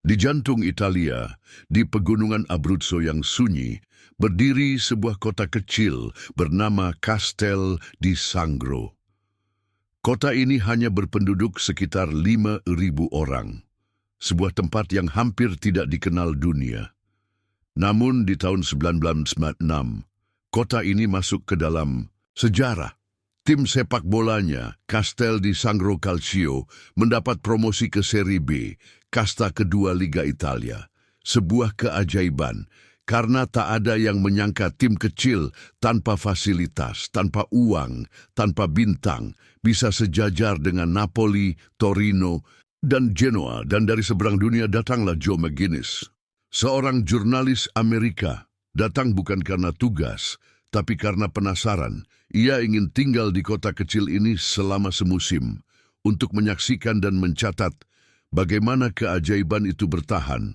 Di jantung Italia, di pegunungan Abruzzo yang sunyi, berdiri sebuah kota kecil bernama Castel di Sangro. Kota ini hanya berpenduduk sekitar 5.000 orang, sebuah tempat yang hampir tidak dikenal dunia. Namun di tahun 1996, kota ini masuk ke dalam sejarah. Tim sepak bolanya, Castel di Sangro Calcio, mendapat promosi ke Serie B, kasta kedua Liga Italia. Sebuah keajaiban, karena tak ada yang menyangka tim kecil tanpa fasilitas, tanpa uang, tanpa bintang, bisa sejajar dengan Napoli, Torino, dan Genoa. Dan dari seberang dunia datanglah Joe McGuinness, seorang jurnalis Amerika. Datang bukan karena tugas, tapi karena penasaran. Ia ingin tinggal di kota kecil ini selama semusim untuk menyaksikan dan mencatat bagaimana keajaiban itu bertahan.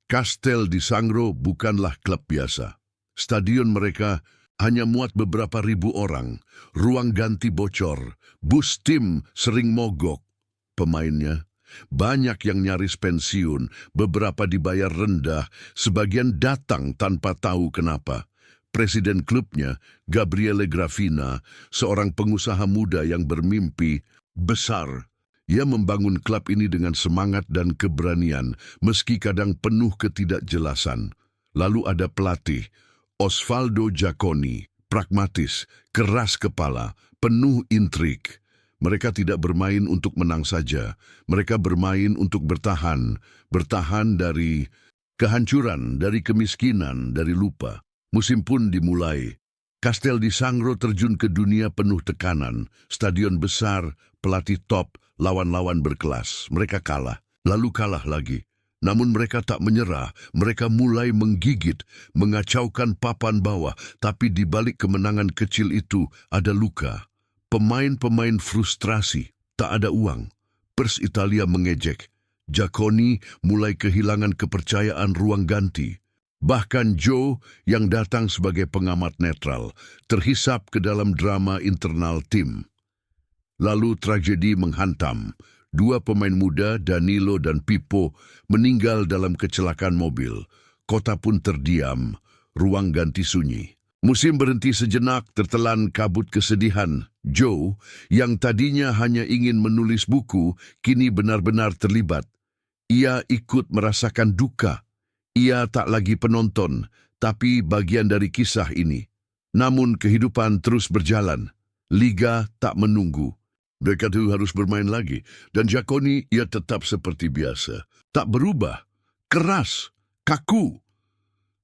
Castel di Sangro bukanlah klub biasa. Stadion mereka hanya muat beberapa ribu orang, ruang ganti bocor, bus tim sering mogok. Pemainnya banyak yang nyaris pensiun, beberapa dibayar rendah, sebagian datang tanpa tahu kenapa. Presiden klubnya, Gabriele Gravina, seorang pengusaha muda yang bermimpi besar. Ia membangun klub ini dengan semangat dan keberanian, meski kadang penuh ketidakjelasan. Lalu ada pelatih, Osvaldo Giacconi, pragmatis, keras kepala, penuh intrik. Mereka tidak bermain untuk menang saja, mereka bermain untuk bertahan. Bertahan dari kehancuran, dari kemiskinan, dari lupa. Musim pun dimulai. Castel di Sangro terjun ke dunia penuh tekanan. Stadion besar, pelatih top, lawan-lawan berkelas. Mereka kalah, lalu kalah lagi. Namun mereka tak menyerah. Mereka mulai menggigit, mengacaukan papan bawah. Tapi di balik kemenangan kecil itu ada luka. Pemain-pemain frustrasi, tak ada uang. Pers Italia mengejek. Giacconi mulai kehilangan kepercayaan ruang ganti. Bahkan Joe yang datang sebagai pengamat netral terhisap ke dalam drama internal tim. Lalu tragedi menghantam. Dua pemain muda, Danilo dan Pippo, meninggal dalam kecelakaan mobil. Kota pun terdiam, ruang ganti sunyi. Musim berhenti sejenak, tertelan kabut kesedihan. Joe, yang tadinya hanya ingin menulis buku, kini benar-benar terlibat. Ia ikut merasakan duka. Ia tak lagi penonton, tapi bagian dari kisah ini. Namun kehidupan terus berjalan. Liga tak menunggu. Mereka itu harus bermain lagi. Dan Giacconi, ia tetap seperti biasa. Tak berubah. Keras. Kaku.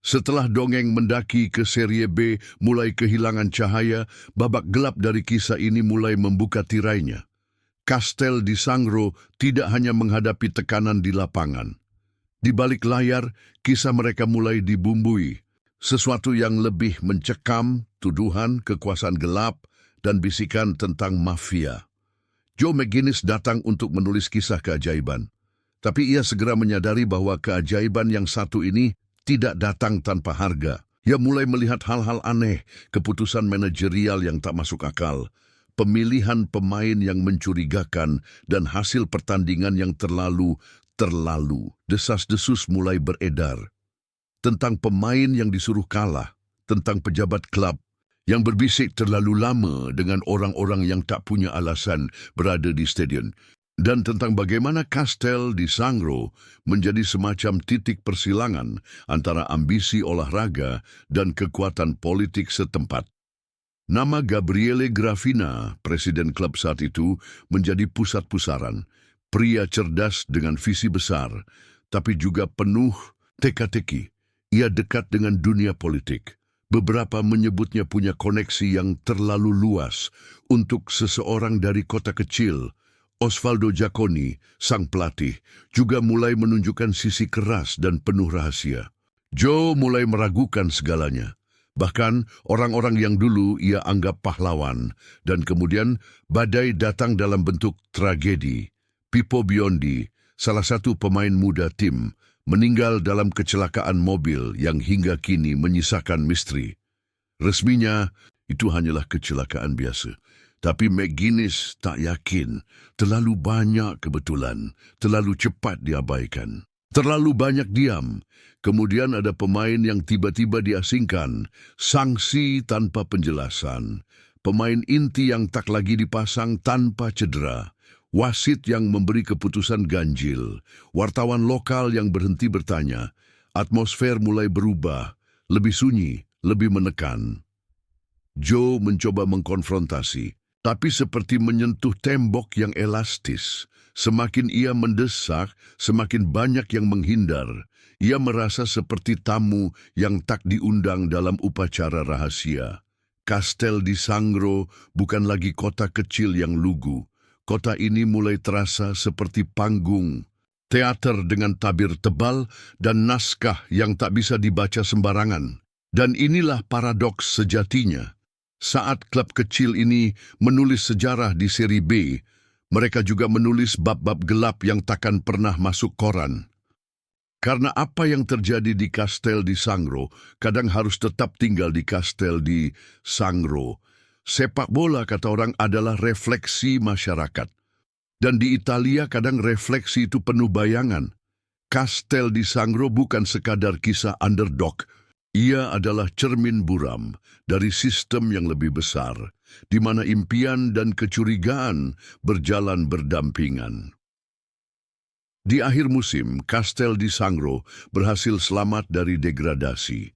Setelah dongeng mendaki ke Serie B mulai kehilangan cahaya, babak gelap dari kisah ini mulai membuka tirainya. Castel di Sangro tidak hanya menghadapi tekanan di lapangan. Di balik layar, kisah mereka mulai dibumbui. Sesuatu yang lebih mencekam, tuduhan, kekuasaan gelap, dan bisikan tentang mafia. Joe McGuinness datang untuk menulis kisah keajaiban. Tapi ia segera menyadari bahwa keajaiban yang satu ini tidak datang tanpa harga. Ia mulai melihat hal-hal aneh, keputusan manajerial yang tak masuk akal, pemilihan pemain yang mencurigakan, dan hasil pertandingan yang terlalu. Desas-desus mulai beredar. Tentang pemain yang disuruh kalah, tentang pejabat klub yang berbisik terlalu lama dengan orang-orang yang tak punya alasan berada di stadion. Dan tentang bagaimana Castel di Sangro menjadi semacam titik persilangan antara ambisi olahraga dan kekuatan politik setempat. Nama Gabriele Gravina, presiden klub saat itu, menjadi pusat pusaran. Pria cerdas dengan visi besar, tapi juga penuh teka-teki. Ia dekat dengan dunia politik. Beberapa menyebutnya punya koneksi yang terlalu luas untuk seseorang dari kota kecil. Osvaldo Giacconi, sang pelatih, juga mulai menunjukkan sisi keras dan penuh rahasia. Joe mulai meragukan segalanya. Bahkan orang-orang yang dulu ia anggap pahlawan, dan kemudian badai datang dalam bentuk tragedi. Pippo Biondi, salah satu pemain muda tim, meninggal dalam kecelakaan mobil yang hingga kini menyisakan misteri. Resminya, itu hanyalah kecelakaan biasa. Tapi McGuinness tak yakin, terlalu banyak kebetulan, terlalu cepat diabaikan. Terlalu banyak diam. Kemudian ada pemain yang tiba-tiba diasingkan, sanksi tanpa penjelasan, pemain inti yang tak lagi dipasang tanpa cedera, wasit yang memberi keputusan ganjil, wartawan lokal yang berhenti bertanya. Atmosfer mulai berubah, lebih sunyi, lebih menekan. Joe mencoba mengkonfrontasi, tapi seperti menyentuh tembok yang elastis. Semakin ia mendesak, semakin banyak yang menghindar. Ia merasa seperti tamu yang tak diundang dalam upacara rahasia. Castel di Sangro bukan lagi kota kecil yang lugu. Kota ini mulai terasa seperti panggung, teater dengan tabir tebal dan naskah yang tak bisa dibaca sembarangan. Dan inilah paradoks sejatinya. Saat klub kecil ini menulis sejarah di Seri B, mereka juga menulis bab-bab gelap yang takkan pernah masuk koran. Karena apa yang terjadi di Castel di Sangro kadang harus tetap tinggal di Castel di Sangro. Sepak bola, kata orang, adalah refleksi masyarakat. Dan di Italia kadang refleksi itu penuh bayangan. Castel di Sangro bukan sekadar kisah underdog. Ia adalah cermin buram dari sistem yang lebih besar, di mana impian dan kecurigaan berjalan berdampingan. Di akhir musim, Castel di Sangro berhasil selamat dari degradasi.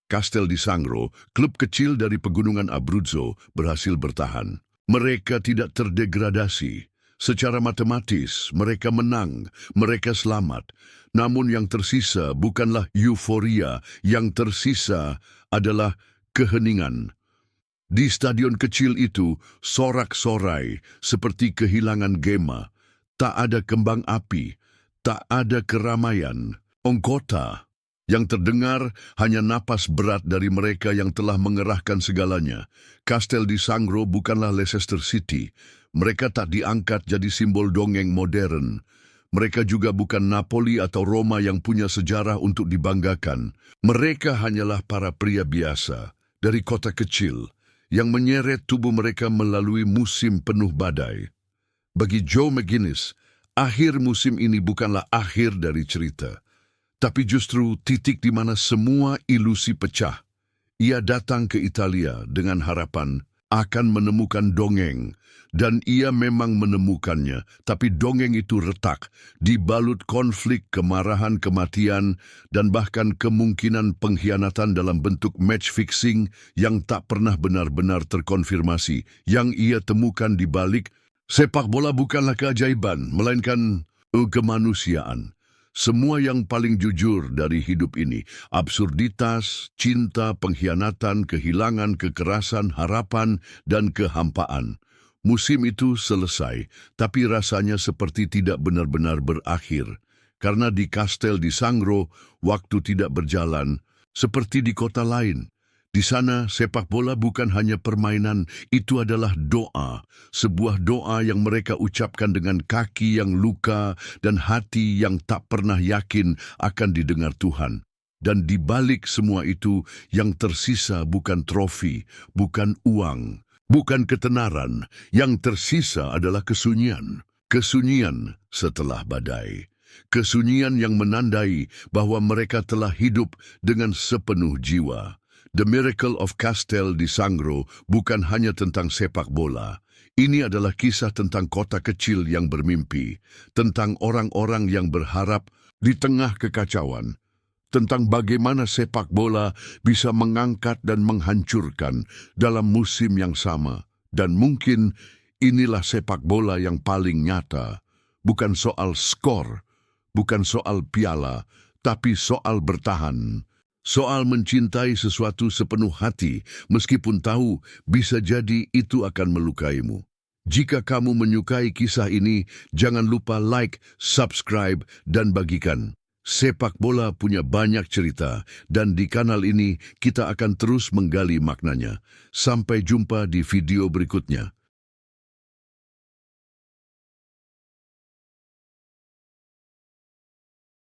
Castel di Sangro, klub kecil dari pegunungan Abruzzo, berhasil bertahan. Mereka tidak terdegradasi. Secara matematis, mereka menang, mereka selamat. Namun yang tersisa bukanlah euforia, yang tersisa adalah keheningan. Di stadion kecil itu, sorak-sorai seperti kehilangan gema. Tak ada kembang api, tak ada keramaian. Ongkota yang terdengar hanya napas berat dari mereka yang telah mengerahkan segalanya. Castel di Sangro bukanlah Leicester City. Mereka tak diangkat jadi simbol dongeng modern. Mereka juga bukan Napoli atau Roma yang punya sejarah untuk dibanggakan. Mereka hanyalah para pria biasa dari kota kecil yang menyeret tubuh mereka melalui musim penuh badai. Bagi Joe McGuinness, akhir musim ini bukanlah akhir dari cerita, tapi justru titik di mana semua ilusi pecah. Ia datang ke Italia dengan harapan akan menemukan dongeng, dan ia memang menemukannya, tapi dongeng itu retak, dibalut konflik, kemarahan, kematian, dan bahkan kemungkinan pengkhianatan dalam bentuk match fixing yang tak pernah benar-benar terkonfirmasi. Yang ia temukan di balik sepak bola bukanlah keajaiban, melainkan kemanusiaan. Semua yang paling jujur dari hidup ini, absurditas, cinta, pengkhianatan, kehilangan, kekerasan, harapan, dan kehampaan. Musim itu selesai, tapi rasanya seperti tidak benar-benar berakhir. Karena di Castel di Sangro, waktu tidak berjalan, seperti di kota lain. Di sana, sepak bola bukan hanya permainan, itu adalah doa. Sebuah doa yang mereka ucapkan dengan kaki yang luka dan hati yang tak pernah yakin akan didengar Tuhan. Dan di balik semua itu, yang tersisa bukan trofi, bukan uang, bukan ketenaran. Yang tersisa adalah kesunyian. Kesunyian setelah badai. Kesunyian yang menandai bahwa mereka telah hidup dengan sepenuh jiwa. The Miracle of Castel di Sangro bukan hanya tentang sepak bola. Ini adalah kisah tentang kota kecil yang bermimpi, tentang orang-orang yang berharap di tengah kekacauan, tentang bagaimana sepak bola bisa mengangkat dan menghancurkan dalam musim yang sama. Dan mungkin inilah sepak bola yang paling nyata, bukan soal skor, bukan soal piala, tapi soal bertahan. Soal mencintai sesuatu sepenuh hati, meskipun tahu bisa jadi itu akan melukaimu. Jika kamu menyukai kisah ini, jangan lupa like, subscribe, dan bagikan. Sepak bola punya banyak cerita, dan di kanal ini kita akan terus menggali maknanya. Sampai jumpa di video berikutnya.